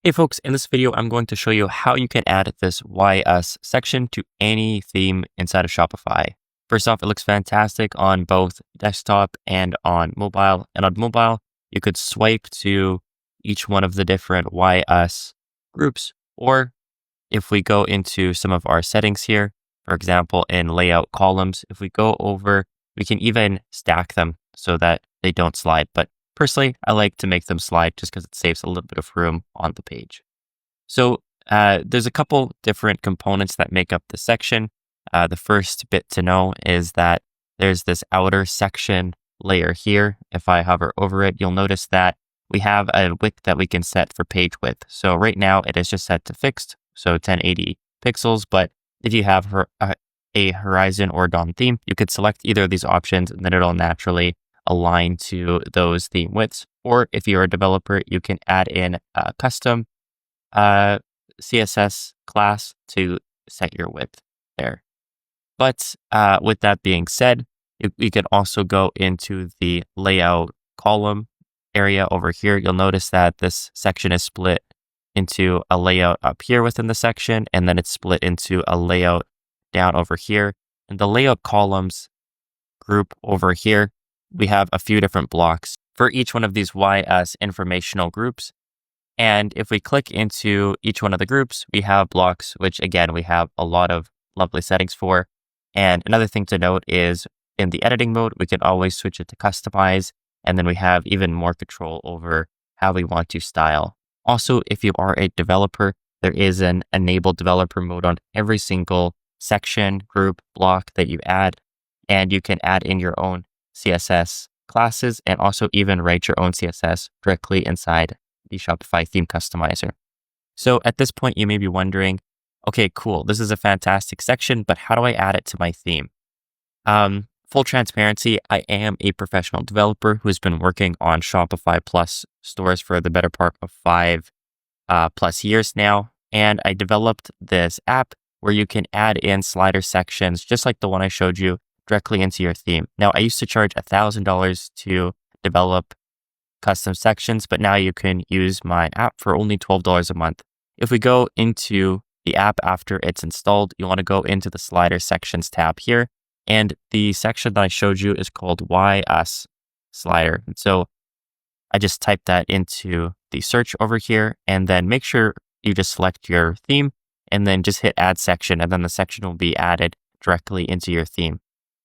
Hey folks, in this video, I'm going to show you how you can add this YS section to any theme inside of Shopify. First off, it looks fantastic on both desktop and on mobile. And on mobile, you could swipe to each one of the different YS groups. Or if we go into some of our settings here, for example, in layout columns, if we go over, we can even stack them so that they don't slide. But personally, I like to make them slide just because it saves a little bit of room on the page. So there's a couple different components that make up the section. The first bit to know is that there's this outer section layer here. If I hover over it, you'll notice that we have a width that we can set for page width. So right now it is just set to fixed, so 1080 pixels. But if you have a horizon or DOM theme, you could select either of these options and then it'll naturally align to those theme widths. Or if you're a developer, you can add in a custom CSS class to set your width there. But with that being said, we can also go into the layout column area over here. You'll notice that this section is split into a layout up here within the section, and then it's split into a layout down over here. And the layout columns group over here, we have a few different blocks for each one of these YS informational groups. And if we click into each one of the groups, we have blocks, which again, we have a lot of lovely settings for. And another thing to note is in the editing mode, we can always switch it to customize. And then we have even more control over how we want to style. Also, if you are a developer, there is an enable developer mode on every single section, group, block that you add. And you can add in your own CSS classes and also even write your own CSS directly inside the Shopify theme customizer. So at this point, you may be wondering, okay, cool, this is a fantastic section, but how do I add it to my theme? Full transparency, I am a professional developer who's been working on Shopify Plus stores for the better part of 5+ years now. And I developed this app where you can add in slider sections, just like the one I showed you, directly into your theme. Now, I used to charge $1,000 to develop custom sections, but now you can use my app for only $12 a month. If we go into the app after it's installed, you want to go into the slider sections tab here. And the section that I showed you is called YS slider. And so I just type that into the search over here and then make sure you just select your theme and then just hit add section. And then the section will be added directly into your theme.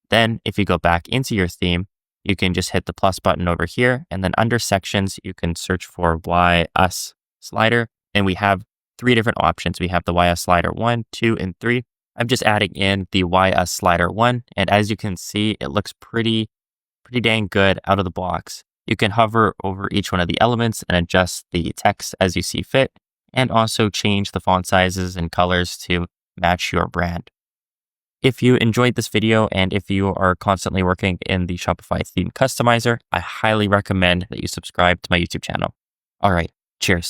Then if you go back into your theme, you can just hit the plus button over here. And then under sections, you can search for YS slider. And we have 3 different options. We have the YS slider 1, 2, and 3. I'm just adding in the YS slider 1. And as you can see, it looks pretty dang good out of the box. You can hover over each one of the elements and adjust the text as you see fit, and also change the font sizes and colors to match your brand. If you enjoyed this video and if you are constantly working in the Shopify theme customizer, I highly recommend that you subscribe to my YouTube channel. All right, cheers.